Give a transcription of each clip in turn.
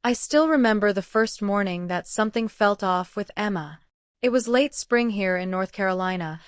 I still remember the first morning that something felt off with Emma. It was late spring here in North Carolina,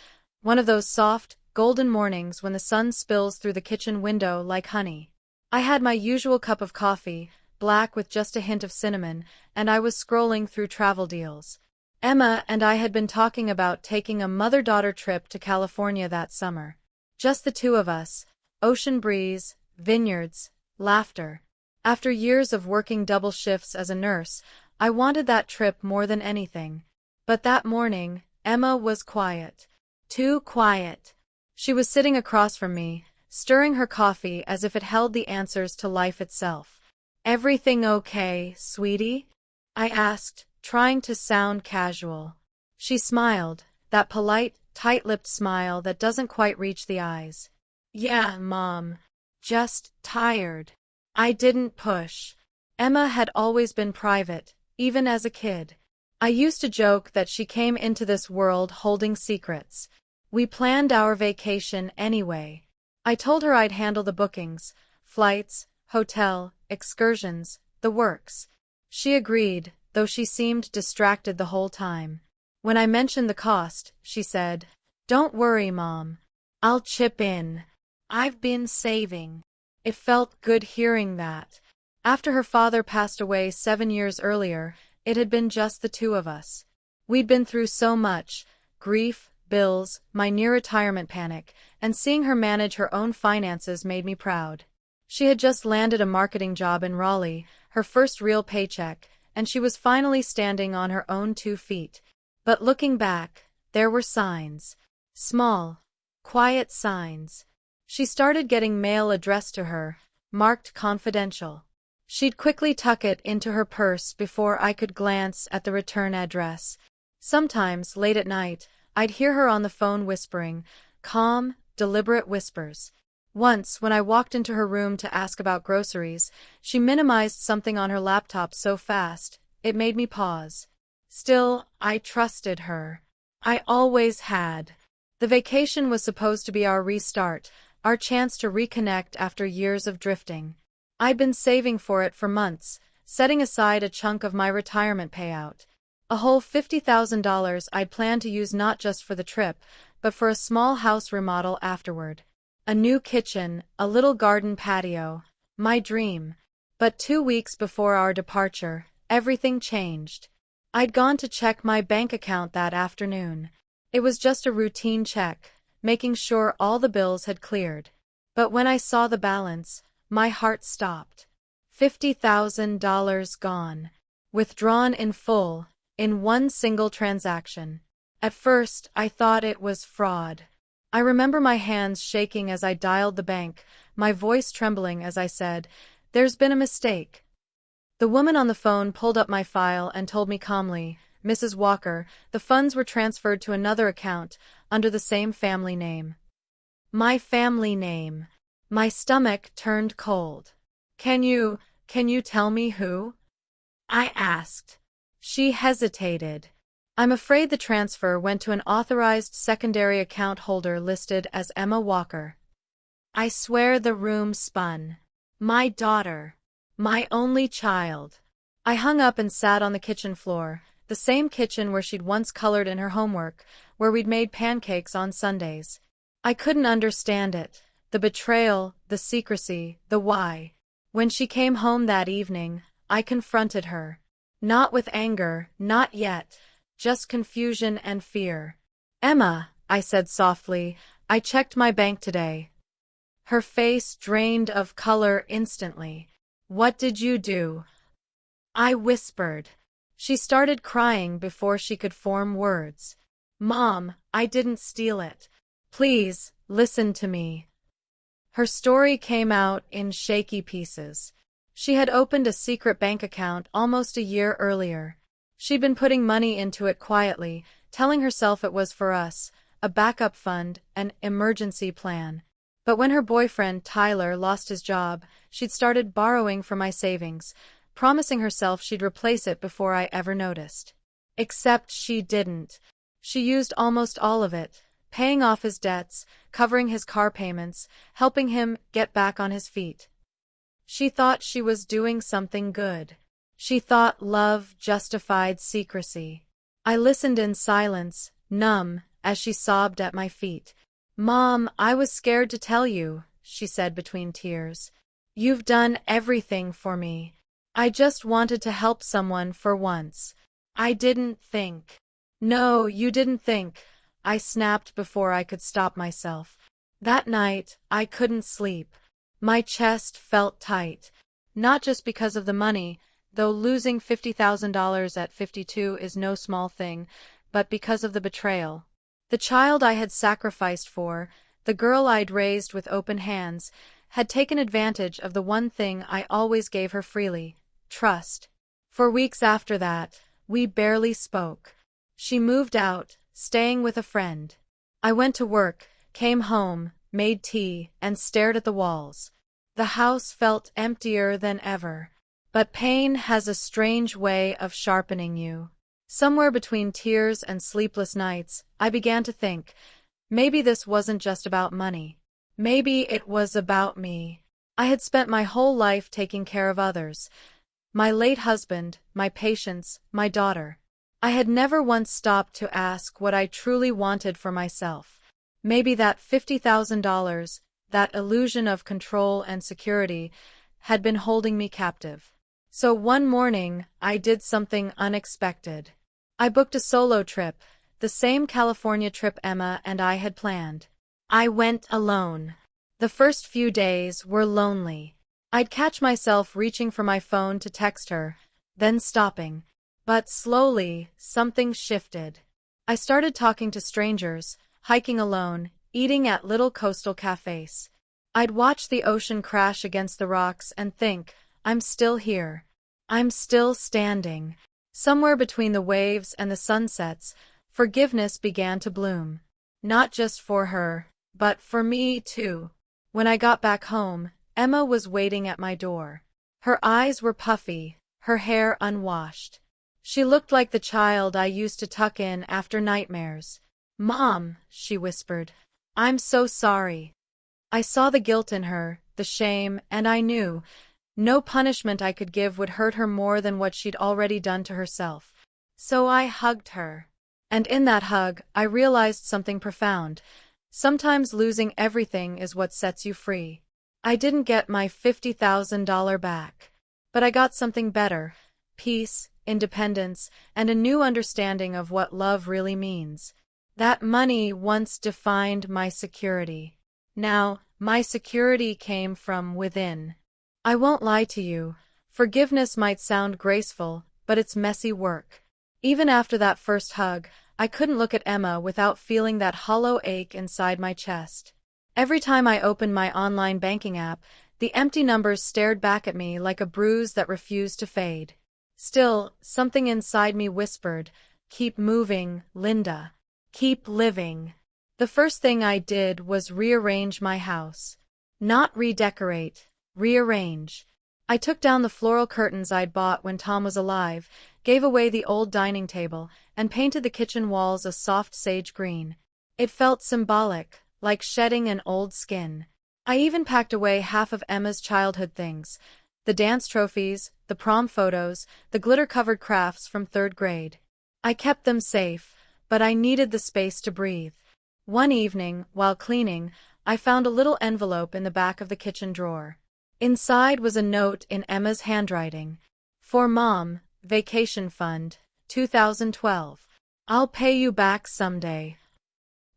one of those soft, golden mornings when the sun spills through the kitchen window like honey. I had my usual cup of coffee, black with just a hint of cinnamon, and I was scrolling through travel deals. Emma and I had been talking about taking a mother-daughter trip to California that summer. Just the two of us, ocean breeze, vineyards, laughter. After years of working double shifts as a nurse, I wanted that trip more than anything. But that morning, Emma was quiet. Too quiet. She was sitting across from me, stirring her coffee as if it held the answers to life itself. "Everything okay, sweetie?" I asked, trying to sound casual. She smiled, that polite, tight-lipped smile that doesn't quite reach the eyes. "Yeah, Mom. Just tired." I didn't push. Emma had always been private, even as a kid. I used to joke that she came into this world holding secrets. We planned our vacation anyway. I told her I'd handle the bookings, flights, hotel, excursions, the works. She agreed, though she seemed distracted the whole time. When I mentioned the cost, she said, "Don't worry, Mom. I'll chip in. I've been saving." It felt good hearing that. After her father passed away 7 years earlier, it had been just the two of us. We'd been through so much: grief, bills, my near-retirement panic, and seeing her manage her own finances made me proud. She had just landed a marketing job in Raleigh, her first real paycheck, and she was finally standing on her own 2 feet. But looking back, there were signs. Small, quiet signs. She started getting mail addressed to her, marked confidential. She'd quickly tuck it into her purse before I could glance at the return address. Sometimes, late at night, I'd hear her on the phone whispering, calm, deliberate whispers. Once, when I walked into her room to ask about groceries, she minimized something on her laptop so fast, it made me pause. Still, I trusted her. I always had. The vacation was supposed to be our restart, our chance to reconnect after years of drifting. I'd been saving for it for months, setting aside a chunk of my retirement payout. A whole $50,000 I'd planned to use not just for the trip, but for a small house remodel afterward. A new kitchen, a little garden patio. My dream. But 2 weeks before our departure, everything changed. I'd gone to check my bank account that afternoon. It was just a routine check, making sure all the bills had cleared. But when I saw the balance, my heart stopped. $50,000 gone. Withdrawn in full, in one single transaction. At first, I thought it was fraud. I remember my hands shaking as I dialed the bank, my voice trembling as I said, "There's been a mistake." The woman on the phone pulled up my file and told me calmly, "Mrs. Walker, the funds were transferred to another account, under the same family name." My family name. My stomach turned cold. Can you tell me who?" I asked. She hesitated. "I'm afraid the transfer went to an authorized secondary account holder listed as Emma Walker." I swear the room spun. My daughter. My only child. I hung up and sat on the kitchen floor, the same kitchen where she'd once colored in her homework, where we'd made pancakes on Sundays. I couldn't understand it. The betrayal, the secrecy, the why. When she came home that evening, I confronted her. Not with anger, not yet, just confusion and fear. "Emma," I said softly, "I checked my bank today." Her face drained of color instantly. "What did you do?" I whispered. She started crying before she could form words. "Mom, I didn't steal it. Please, listen to me." Her story came out in shaky pieces. She had opened a secret bank account almost a year earlier. She'd been putting money into it quietly, telling herself it was for us, a backup fund, an emergency plan. But when her boyfriend, Tyler, lost his job, she'd started borrowing from my savings, promising herself she'd replace it before I ever noticed. Except she didn't. She used almost all of it, paying off his debts, covering his car payments, helping him get back on his feet. She thought she was doing something good. She thought love justified secrecy. I listened in silence, numb, as she sobbed at my feet. "Mom, I was scared to tell you," she said between tears. "You've done everything for me. I just wanted to help someone for once. I didn't think." "No, you didn't think," I snapped before I could stop myself. That night, I couldn't sleep. My chest felt tight. Not just because of the money, though losing $50,000 at 52 is no small thing, but because of the betrayal. The child I had sacrificed for, the girl I'd raised with open hands, had taken advantage of the one thing I always gave her freely: trust. For weeks after that, we barely spoke. She moved out, staying with a friend. I went to work, came home, made tea, and stared at the walls. The house felt emptier than ever. But pain has a strange way of sharpening you. Somewhere between tears and sleepless nights, I began to think, maybe this wasn't just about money. Maybe it was about me. I had spent my whole life taking care of others. My late husband, my patients, my daughter. I had never once stopped to ask what I truly wanted for myself. Maybe that $50,000, that illusion of control and security, had been holding me captive. So one morning, I did something unexpected. I booked a solo trip, the same California trip Emma and I had planned. I went alone. The first few days were lonely. I'd catch myself reaching for my phone to text her, then stopping. But slowly, something shifted. I started talking to strangers, hiking alone, eating at little coastal cafes. I'd watch the ocean crash against the rocks and think, I'm still here. I'm still standing. Somewhere between the waves and the sunsets, forgiveness began to bloom. Not just for her, but for me too. When I got back home, Emma was waiting at my door. Her eyes were puffy, her hair unwashed. She looked like the child I used to tuck in after nightmares. "Mom," she whispered, "I'm so sorry." I saw the guilt in her, the shame, and I knew no punishment I could give would hurt her more than what she'd already done to herself. So I hugged her. And in that hug, I realized something profound. Sometimes losing everything is what sets you free. I didn't get my $50,000 back. But I got something better: peace, independence, and a new understanding of what love really means. That money once defined my security. Now, my security came from within. I won't lie to you. Forgiveness might sound graceful, but it's messy work. Even after that first hug, I couldn't look at Emma without feeling that hollow ache inside my chest. Every time I opened my online banking app, the empty numbers stared back at me like a bruise that refused to fade. Still, something inside me whispered, "Keep moving, Linda. Keep living." The first thing I did was rearrange my house. Not redecorate, rearrange. I took down the floral curtains I'd bought when Tom was alive, gave away the old dining table, and painted the kitchen walls a soft sage green. It felt symbolic, like shedding an old skin. I even packed away half of Emma's childhood things: the dance trophies, the prom photos, the glitter-covered crafts from 3rd grade. I kept them safe, but I needed the space to breathe. One evening, while cleaning, I found a little envelope in the back of the kitchen drawer. Inside was a note in Emma's handwriting. "For Mom, Vacation Fund, 2012. I'll pay you back someday."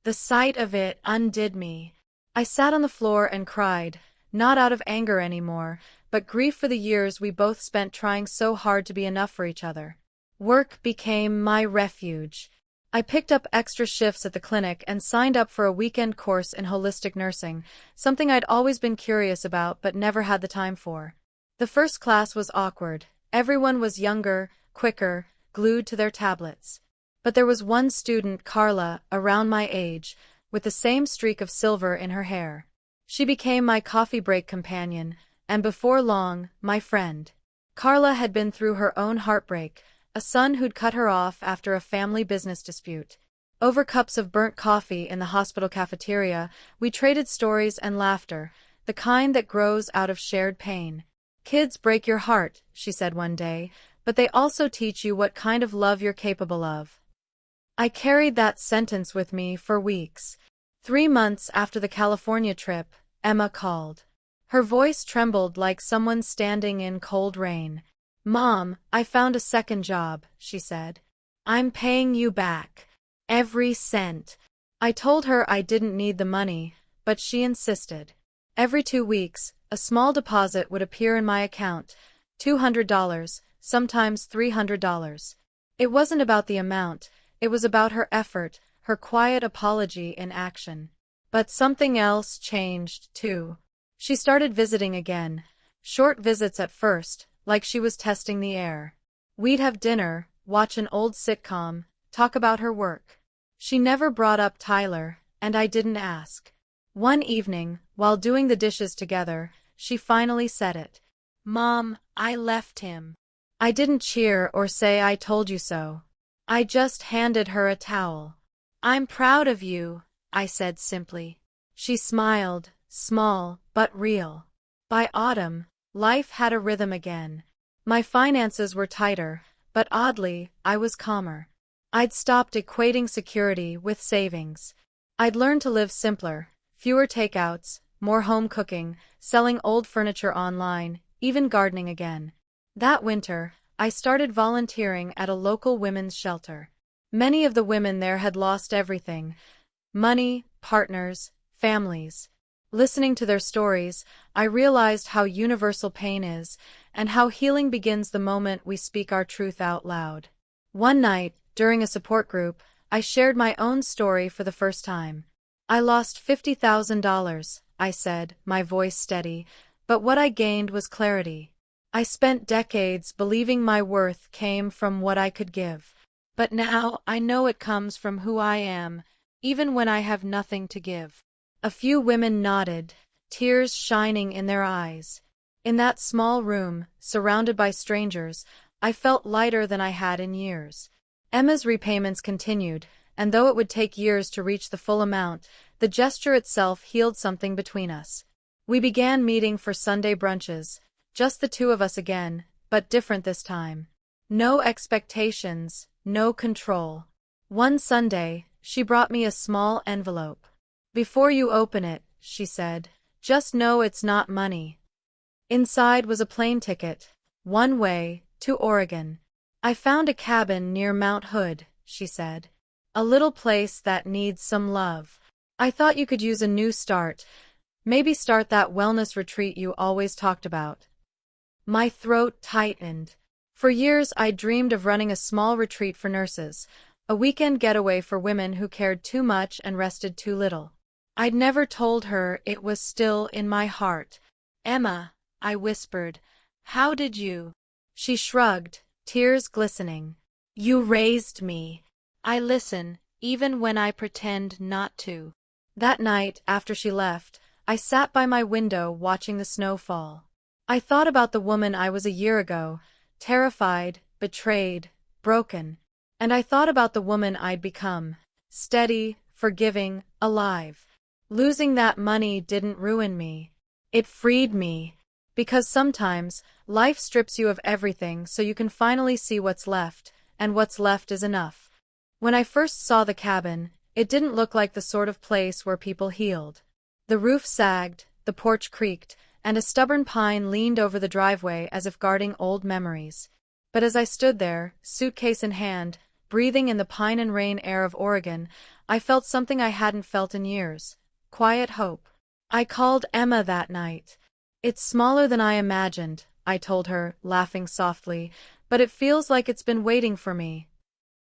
The sight of it undid me. I sat on the floor and cried, not out of anger anymore, but grief for the years we both spent trying so hard to be enough for each other. Work became my refuge. I picked up extra shifts at the clinic and signed up for a weekend course in holistic nursing, something I'd always been curious about but never had the time for. The first class was awkward. Everyone was younger, quicker, glued to their tablets. But there was one student, Carla, around my age, with the same streak of silver in her hair. She became my coffee break companion, and before long, my friend. Carla had been through her own heartbreak, a son who'd cut her off after a family business dispute. Over cups of burnt coffee in the hospital cafeteria, we traded stories and laughter, the kind that grows out of shared pain. "Kids break your heart," she said one day, but they also teach you what kind of love you're capable of. I carried that sentence with me for weeks. 3 months after the California trip, Emma called. Her voice trembled like someone standing in cold rain. "Mom, I found a second job," she said. "I'm paying you back. Every cent." I told her I didn't need the money, but she insisted. Every 2 weeks, a small deposit would appear in my account, $200, sometimes $300. It wasn't about the amount, it was about her effort, her quiet apology in action. But something else changed, too. She started visiting again. Short visits at first, like she was testing the air. We'd have dinner, watch an old sitcom, talk about her work. She never brought up Tyler, and I didn't ask. One evening, while doing the dishes together, she finally said it. "Mom, I left him." I didn't cheer or say I told you so. I just handed her a towel. "I'm proud of you," I said simply. She smiled, small but real. By autumn, life had a rhythm again. My finances were tighter, but oddly, I was calmer. I'd stopped equating security with savings. I'd learned to live simpler, fewer takeouts, more home cooking, selling old furniture online, even gardening again. That winter, I started volunteering at a local women's shelter. Many of the women there had lost everything: money, partners, families. Listening to their stories, I realized how universal pain is, and how healing begins the moment we speak our truth out loud. One night, during a support group, I shared my own story for the first time. "I lost $50,000, I said, my voice steady, but what I gained was clarity. I spent decades believing my worth came from what I could give. But now I know it comes from who I am, even when I have nothing to give." A few women nodded, tears shining in their eyes. In that small room, surrounded by strangers, I felt lighter than I had in years. Emma's repayments continued, and though it would take years to reach the full amount, the gesture itself healed something between us. We began meeting for Sunday brunches, just the two of us again, but different this time. No expectations, no control. One Sunday, she brought me a small envelope. "Before you open it," she said, "just know it's not money." Inside was a plane ticket, one way, to Oregon. "I found a cabin near Mount Hood," she said. "A little place that needs some love. I thought you could use a new start. Maybe start that wellness retreat you always talked about." My throat tightened. For years I dreamed of running a small retreat for nurses, a weekend getaway for women who cared too much and rested too little. I'd never told her it was still in my heart. "Emma," I whispered, "how did you—" She shrugged, tears glistening. "You raised me. I listen, even when I pretend not to." That night, after she left, I sat by my window watching the snow fall. I thought about the woman I was a year ago, terrified, betrayed, broken. And I thought about the woman I'd become, steady, forgiving, alive. Losing that money didn't ruin me. It freed me. Because sometimes, life strips you of everything so you can finally see what's left, and what's left is enough. When I first saw the cabin, it didn't look like the sort of place where people healed. The roof sagged, the porch creaked, and a stubborn pine leaned over the driveway as if guarding old memories. But as I stood there, suitcase in hand, breathing in the pine and rain air of Oregon, I felt something I hadn't felt in years: quiet hope. I called Emma that night. "It's smaller than I imagined," I told her, laughing softly, "but it feels like it's been waiting for me."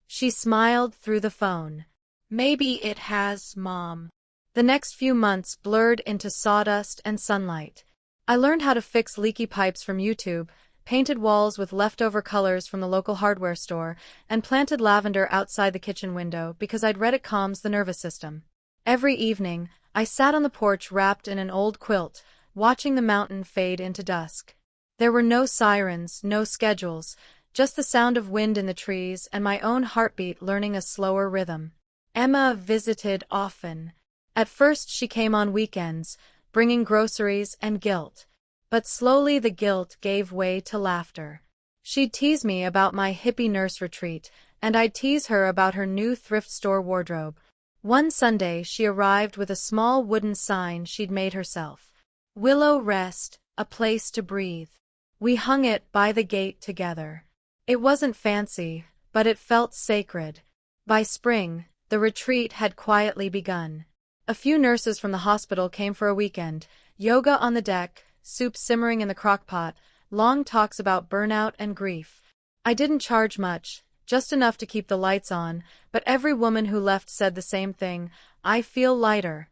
She smiled through the phone. "Maybe it has, Mom." The next few months blurred into sawdust and sunlight. I learned how to fix leaky pipes from YouTube, painted walls with leftover colors from the local hardware store, and planted lavender outside the kitchen window because I'd read it calms the nervous system. Every evening, I sat on the porch wrapped in an old quilt, watching the mountain fade into dusk. There were no sirens, no schedules, just the sound of wind in the trees and my own heartbeat learning a slower rhythm. Emma visited often. At first she came on weekends, bringing groceries and guilt. But slowly the guilt gave way to laughter. She'd tease me about my hippie nurse retreat, and I'd tease her about her new thrift store wardrobe. One Sunday she arrived with a small wooden sign she'd made herself. Willow Rest, a place to breathe. We hung it by the gate together. It wasn't fancy, but it felt sacred. By spring, the retreat had quietly begun. A few nurses from the hospital came for a weekend, yoga on the deck, soup simmering in the crock-pot, long talks about burnout and grief. I didn't charge much, just enough to keep the lights on, but every woman who left said the same thing: I feel lighter.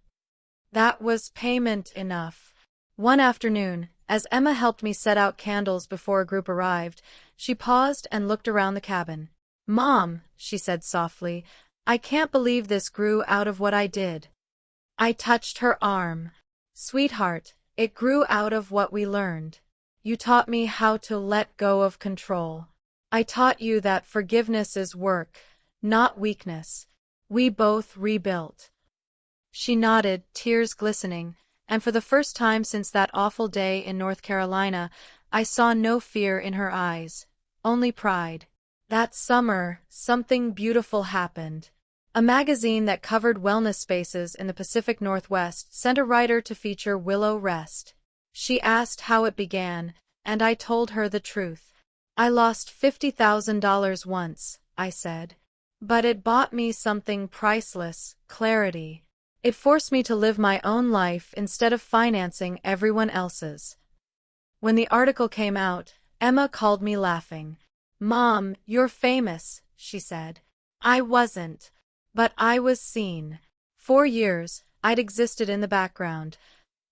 That was payment enough. One afternoon, as Emma helped me set out candles before a group arrived, she paused and looked around the cabin. "Mom," she said softly, "I can't believe this grew out of what I did." I touched her arm. "Sweetheart, it grew out of what we learned. You taught me how to let go of control. I taught you that forgiveness is work, not weakness. We both rebuilt." She nodded, tears glistening, and for the first time since that awful day in North Carolina, I saw no fear in her eyes, only pride. That summer, something beautiful happened. A magazine that covered wellness spaces in the Pacific Northwest sent a writer to feature Willow Rest. She asked how it began, and I told her the truth. "I lost $50,000 once," I said. "But it bought me something priceless: clarity. It forced me to live my own life instead of financing everyone else's." When the article came out, Emma called me laughing. "Mom, you're famous," she said. I wasn't. But I was seen. 4 years, I'd existed in the background.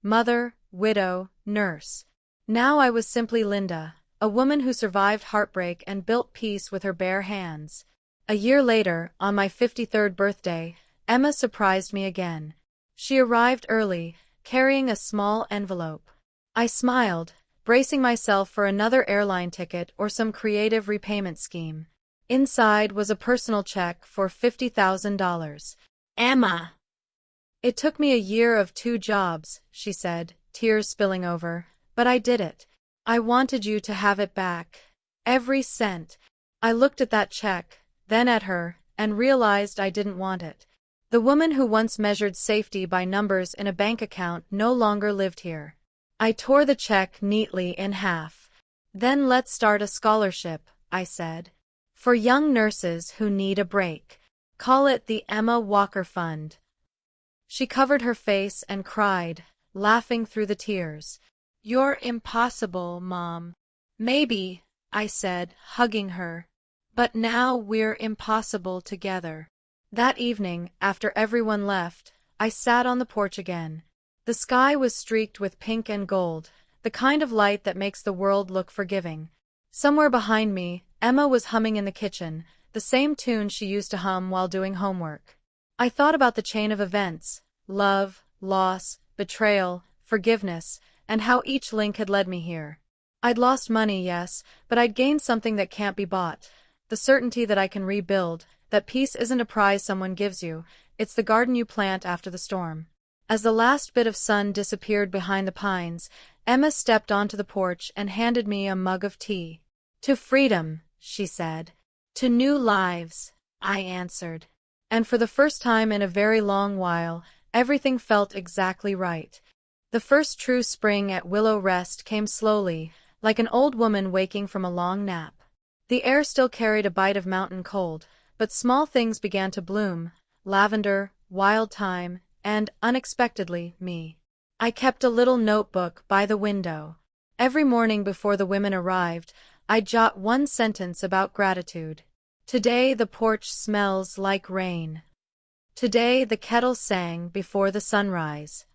Mother, widow, nurse. Now I was simply Linda, a woman who survived heartbreak and built peace with her bare hands. A year later, on my 53rd birthday, Emma surprised me again. She arrived early, carrying a small envelope. I smiled, bracing myself for another airline ticket or some creative repayment scheme. Inside was a personal check for $50,000. "Emma." "It took me a year of 2 jobs," she said, tears spilling over, "but I did it. I wanted you to have it back. Every cent." I looked at that check, then at her, and realized I didn't want it. The woman who once measured safety by numbers in a bank account no longer lived here. I tore the check neatly in half. "Then let's start a scholarship," I said. "For young nurses who need a break. Call it the Emma Walker Fund." She covered her face and cried, laughing through the tears. "You're impossible, Mom." "Maybe," I said, hugging her. "But now we're impossible together." That evening, after everyone left, I sat on the porch again. The sky was streaked with pink and gold, the kind of light that makes the world look forgiving. Somewhere behind me, Emma was humming in the kitchen, the same tune she used to hum while doing homework. I thought about the chain of events: love, loss, betrayal, forgiveness, and how each link had led me here. I'd lost money, yes, but I'd gained something that can't be bought. The certainty that I can rebuild, that peace isn't a prize someone gives you, it's the garden you plant after the storm. As the last bit of sun disappeared behind the pines, Emma stepped onto the porch and handed me a mug of tea. "To freedom," she said. "To new lives," I answered. And for the first time in a very long while, everything felt exactly right. The first true spring at Willow Rest came slowly, like an old woman waking from a long nap. The air still carried a bite of mountain cold, but small things began to bloom: lavender, wild thyme, and, unexpectedly, me. I kept a little notebook by the window. Every morning before the women arrived, I'd jot one sentence about gratitude. Today the porch smells like rain. Today the kettle sang before the sunrise.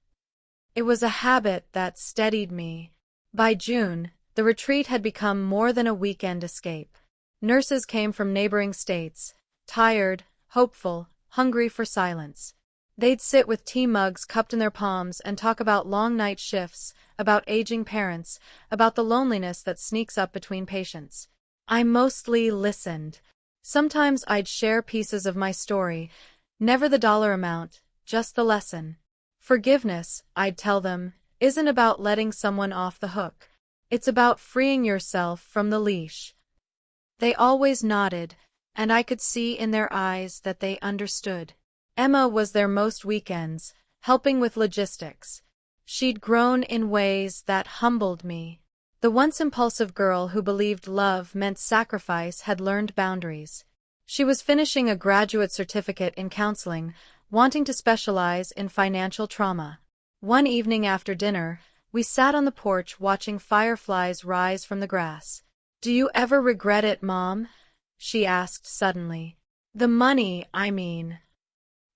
It was a habit that steadied me. By June, the retreat had become more than a weekend escape. Nurses came from neighboring states, tired, hopeful, hungry for silence. They'd sit with tea mugs cupped in their palms and talk about long night shifts, about aging parents, about the loneliness that sneaks up between patients. I mostly listened. Sometimes I'd share pieces of my story, never the dollar amount, just the lesson. Forgiveness, I'd tell them, isn't about letting someone off the hook. It's about freeing yourself from the leash. They always nodded, and I could see in their eyes that they understood. Emma was there most weekends, helping with logistics. She'd grown in ways that humbled me. The once impulsive girl who believed love meant sacrifice had learned boundaries. She was finishing a graduate certificate in counseling, wanting to specialize in financial trauma. One evening after dinner, we sat on the porch watching fireflies rise from the grass. "Do you ever regret it, Mom?" she asked suddenly. "The money, I mean."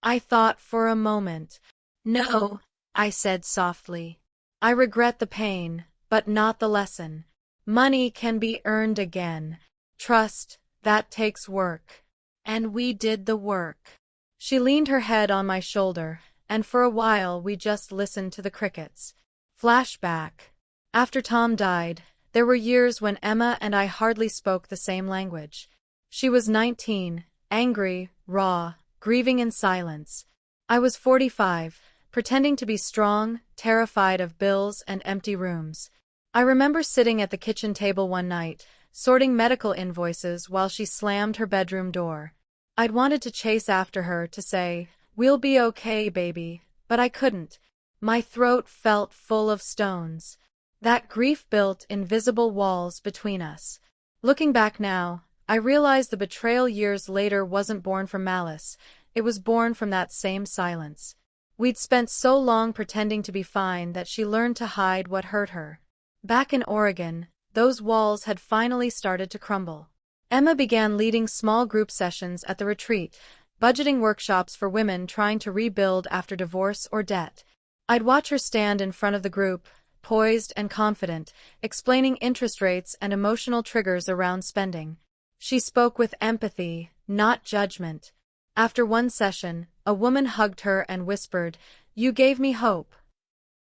I thought for a moment. "No," I said softly. "I regret the pain, but not the lesson. Money can be earned again. Trust, that takes work. And we did the work." She leaned her head on my shoulder, and for a while we just listened to the crickets. Flashback. After Tom died, there were years when Emma and I hardly spoke the same language. She was 19, angry, raw, grieving in silence. I was 45, pretending to be strong, terrified of bills and empty rooms. I remember sitting at the kitchen table one night, sorting medical invoices while she slammed her bedroom door. I'd wanted to chase after her to say, "We'll be okay, baby," but I couldn't. My throat felt full of stones. That grief built invisible walls between us. Looking back now, I realize the betrayal years later wasn't born from malice. It was born from that same silence. We'd spent so long pretending to be fine that she learned to hide what hurt her. Back in Oregon, those walls had finally started to crumble. Emma began leading small group sessions at the retreat, budgeting workshops for women trying to rebuild after divorce or debt. I'd watch her stand in front of the group, poised and confident, explaining interest rates and emotional triggers around spending. She spoke with empathy, not judgment. After one session, a woman hugged her and whispered, "You gave me hope."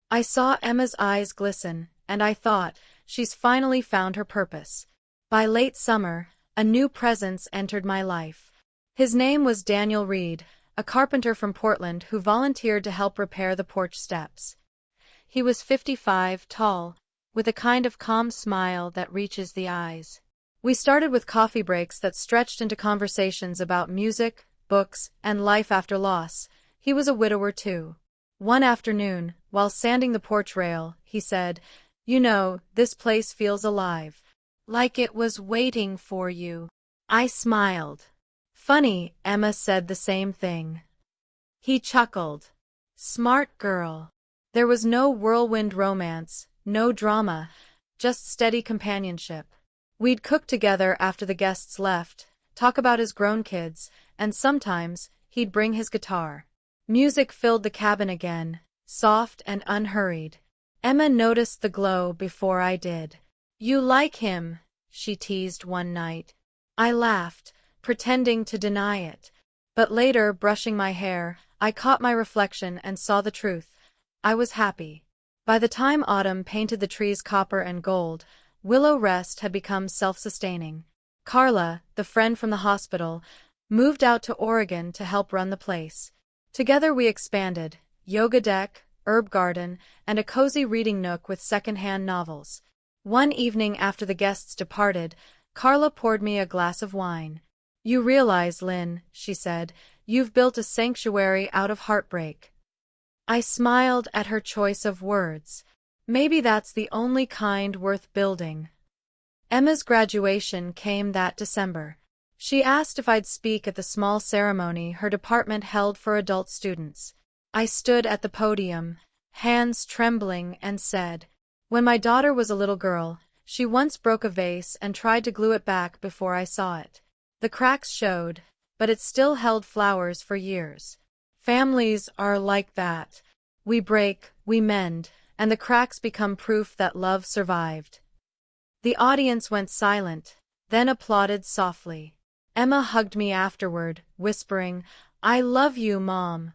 I saw Emma's eyes glisten, and I thought, she's finally found her purpose. By late summer, a new presence entered my life. His name was Daniel Reed, a carpenter from Portland who volunteered to help repair the porch steps. He was 55, tall, with a kind of calm smile that reaches the eyes. We started with coffee breaks that stretched into conversations about music, books, and life after loss. He was a widower too. One afternoon, while sanding the porch rail, he said, "You know, this place feels alive. Like it was waiting for you." I smiled. "Funny," Emma said the same thing. He chuckled. "Smart girl." There was no whirlwind romance, no drama, just steady companionship. We'd cook together after the guests left, talk about his grown kids, and sometimes he'd bring his guitar. Music filled the cabin again, soft and unhurried. Emma noticed the glow before I did. "You like him," she teased one night. I laughed, pretending to deny it. But later, brushing my hair, I caught my reflection and saw the truth. I was happy. By the time autumn painted the trees copper and gold, Willow Rest had become self-sustaining. Carla, the friend from the hospital, moved out to Oregon to help run the place. Together we expanded, yoga deck, herb garden, and a cozy reading nook with secondhand novels. One evening after the guests departed, Carla poured me a glass of wine. "You realize, Lynn," she said, "you've built a sanctuary out of heartbreak." I smiled at her choice of words. Maybe that's the only kind worth building. Emma's graduation came that December. She asked if I'd speak at the small ceremony her department held for adult students. I stood at the podium, hands trembling, and said, "When my daughter was a little girl, she once broke a vase and tried to glue it back before I saw it. The cracks showed, but it still held flowers for years. Families are like that. We break, we mend, and the cracks become proof that love survived." The audience went silent, then applauded softly. Emma hugged me afterward, whispering, "I love you, Mom."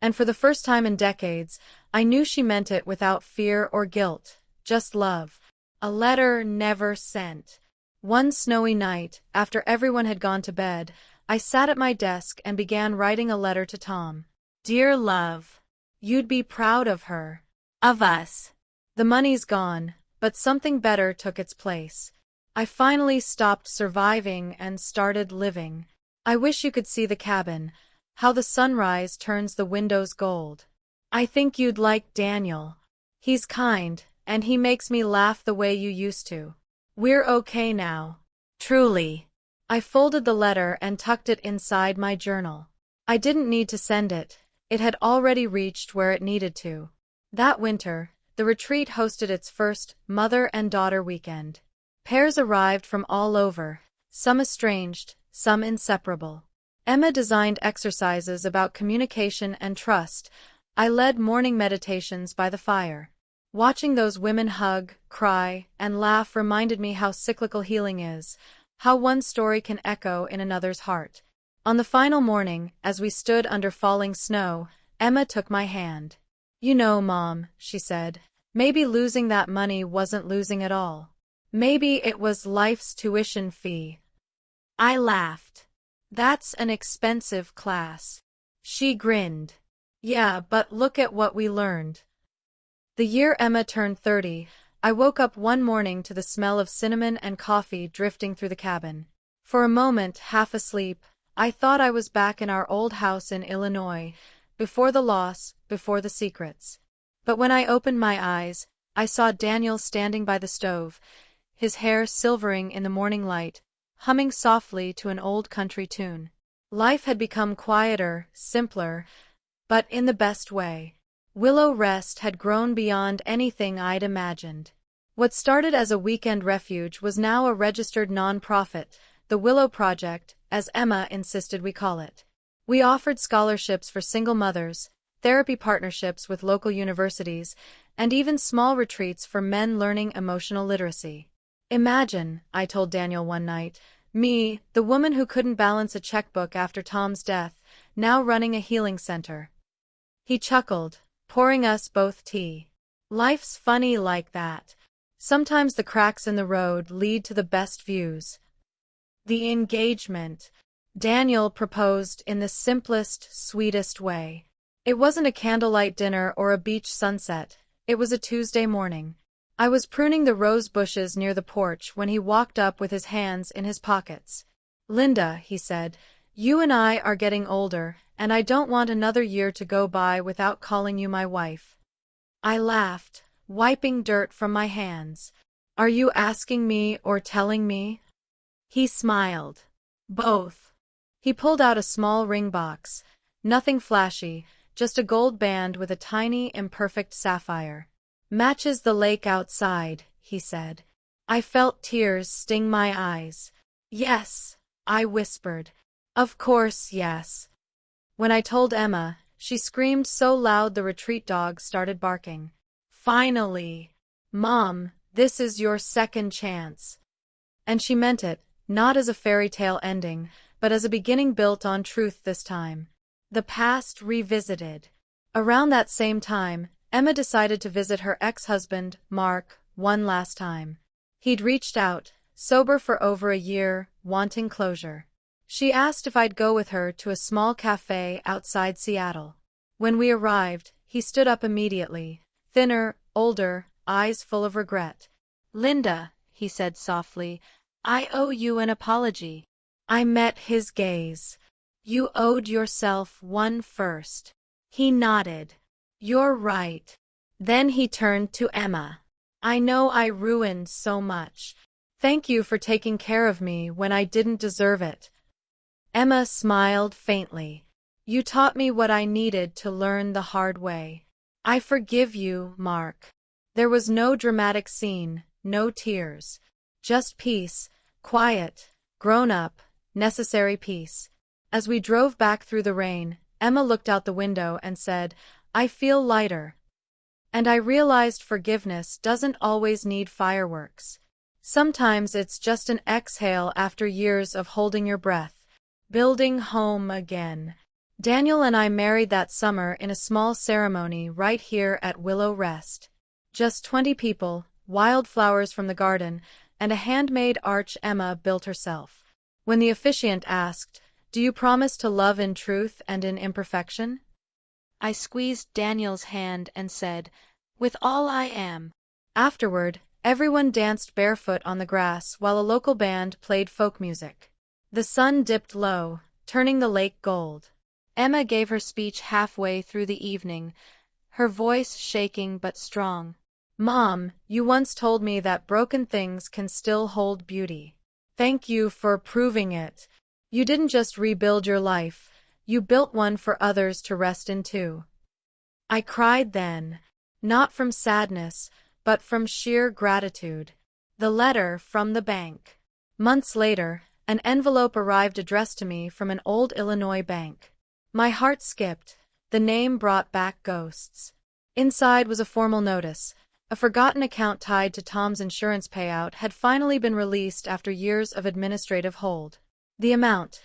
And for the first time in decades, I knew she meant it without fear or guilt, just love. A letter never sent. One snowy night, after everyone had gone to bed, I sat at my desk and began writing a letter to Tom. "Dear love, you'd be proud of her. Of us. The money's gone, but something better took its place. I finally stopped surviving and started living. I wish you could see the cabin, how the sunrise turns the windows gold. I think you'd like Daniel. He's kind, and he makes me laugh the way you used to. We're okay now. Truly. I folded the letter and tucked it inside my journal. I didn't need to send it. It had already reached where it needed to. That winter, the retreat hosted its first mother and daughter weekend. Pairs arrived from all over, some estranged, some inseparable. Emma designed exercises about communication and trust. I led morning meditations by the fire. Watching those women hug, cry, and laugh reminded me how cyclical healing is, how one story can echo in another's heart. On the final morning, as we stood under falling snow, Emma took my hand. You know, Mom, she said, maybe losing that money wasn't losing at all. Maybe it was life's tuition fee. I laughed. That's an expensive class. She grinned. Yeah, but look at what we learned. The year Emma turned 30, I woke up one morning to the smell of cinnamon and coffee drifting through the cabin. For a moment, half asleep, I thought I was back in our old house in Illinois, before the loss, before the secrets. But when I opened my eyes, I saw Daniel standing by the stove, his hair silvering in the morning light, humming softly to an old country tune. Life had become quieter, simpler, but in the best way. Willow Rest had grown beyond anything I'd imagined. What started as a weekend refuge was now a registered nonprofit, the Willow Project, as Emma insisted we call it. We offered scholarships for single mothers, therapy partnerships with local universities, and even small retreats for men learning emotional literacy. Imagine, I told Daniel one night, me, the woman who couldn't balance a checkbook after Tom's death, now running a healing center. He chuckled, pouring us both tea. Life's funny like that. Sometimes the cracks in the road lead to the best views. The engagement. Daniel proposed in the simplest, sweetest way. It wasn't a candlelight dinner or a beach sunset. It was a Tuesday morning. I was pruning the rose bushes near the porch when he walked up with his hands in his pockets. Linda, he said, you and I are getting older, and I don't want another year to go by without calling you my wife. I laughed, wiping dirt from my hands. Are you asking me or telling me? He smiled. Both. He pulled out a small ring box. Nothing flashy, just a gold band with a tiny, imperfect sapphire. Matches the lake outside, he said. I felt tears sting my eyes. Yes, I whispered. Of course, yes. When I told Emma, she screamed so loud the retreat dog started barking. Finally! Mom, this is your second chance. And she meant it, not as a fairy tale ending, but as a beginning built on truth this time. The past revisited. Around that same time, Emma decided to visit her ex-husband, Mark, one last time. He'd reached out, sober for over a year, wanting closure. She asked if I'd go with her to a small cafe outside Seattle. When we arrived, he stood up immediately, thinner, older, eyes full of regret. Linda, he said softly, I owe you an apology. I met his gaze. You owed yourself one first. He nodded. You're right. Then he turned to Emma. I know I ruined so much. Thank you for taking care of me when I didn't deserve it. Emma smiled faintly. You taught me what I needed to learn the hard way. I forgive you, Mark. There was no dramatic scene, no tears. Just peace, quiet, grown-up, necessary peace. As we drove back through the rain, Emma looked out the window and said, I feel lighter. And I realized forgiveness doesn't always need fireworks. Sometimes it's just an exhale after years of holding your breath. Building home again. Daniel and I married that summer in a small ceremony right here at Willow Rest. Just 20 people, wildflowers from the garden, and a handmade arch Emma built herself. When the officiant asked, Do you promise to love in truth and in imperfection? I squeezed Daniel's hand and said, With all I am. Afterward, Everyone danced barefoot on the grass while a local band played folk music. The sun dipped low, turning the lake gold. Emma gave her speech halfway through the evening, her voice shaking but strong. Mom, you once told me that broken things can still hold beauty. Thank you for proving it. You didn't just rebuild your life, you built one for others to rest in too. I cried then, not from sadness, but from sheer gratitude. The letter from the bank. Months later, an envelope arrived addressed to me from an old Illinois bank. My heart skipped. The name brought back ghosts. Inside was a formal notice. A forgotten account tied to Tom's insurance payout had finally been released after years of administrative hold. The amount,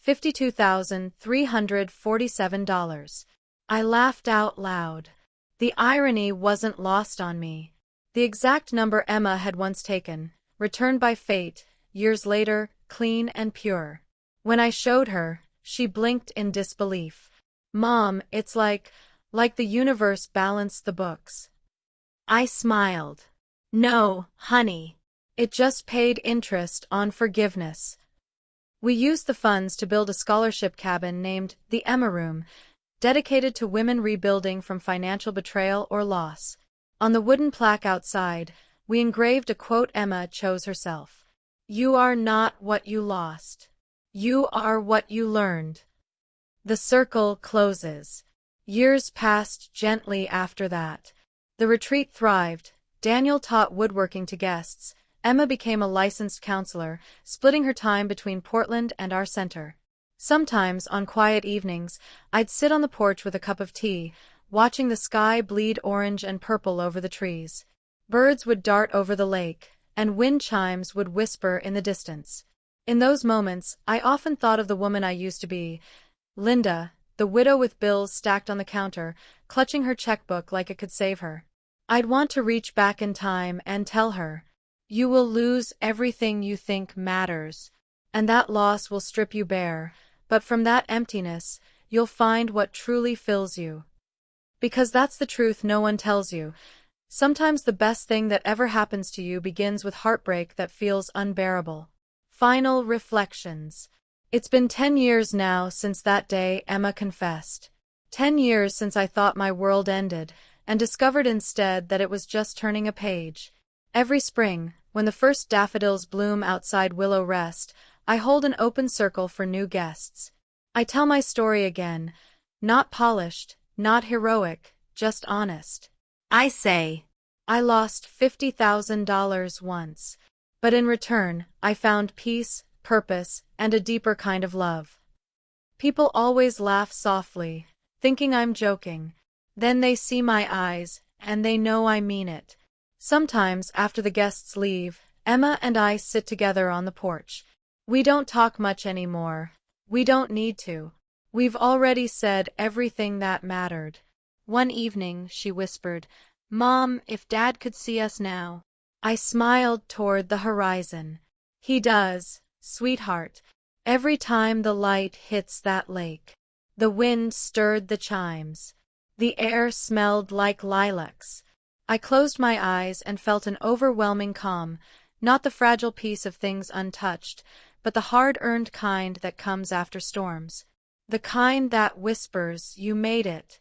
$52,347. I laughed out loud. The irony wasn't lost on me. The exact number Emma had once taken, returned by fate, years later, clean and pure. When I showed her, she blinked in disbelief. Mom, it's like the universe balanced the books. I smiled. No, honey. It just paid interest on forgiveness. We used the funds to build a scholarship cabin named the Emma Room, dedicated to women rebuilding from financial betrayal or loss. On the wooden plaque outside, we engraved a quote Emma chose herself. You are not what you lost. You are what you learned. The circle closes. Years passed gently after that. The retreat thrived. Daniel taught woodworking to guests. Emma became a licensed counselor, splitting her time between Portland and our center. Sometimes, on quiet evenings, I'd sit on the porch with a cup of tea, watching the sky bleed orange and purple over the trees. Birds would dart over the lake, and wind chimes would whisper in the distance. In those moments, I often thought of the woman I used to be, Linda, the widow with bills stacked on the counter, clutching her checkbook like it could save her. I'd want to reach back in time and tell her, you will lose everything you think matters, and that loss will strip you bare, but from that emptiness, you'll find what truly fills you. Because that's the truth no one tells you. Sometimes the best thing that ever happens to you begins with heartbreak that feels unbearable. Final reflections. It's been 10 years now since that day Emma confessed. 10 years since I thought my world ended, and discovered instead that it was just turning a page. Every spring, when the first daffodils bloom outside Willow Rest, I hold an open circle for new guests. I tell my story again, not polished, not heroic, just honest. I say, I lost $50,000 once, but in return, I found peace, purpose, and a deeper kind of love. People always laugh softly, thinking I'm joking. Then they see my eyes, and they know I mean it. Sometimes, after the guests leave, Emma and I sit together on the porch. We don't talk much anymore. We don't need to. We've already said everything that mattered. One evening, she whispered, Mom, if Dad could see us now. I smiled toward the horizon. He does, sweetheart. Every time the light hits that lake. The wind stirred the chimes. The air smelled like lilacs. I closed my eyes and felt an overwhelming calm, not the fragile peace of things untouched, but the hard-earned kind that comes after storms. The kind that whispers, you made it.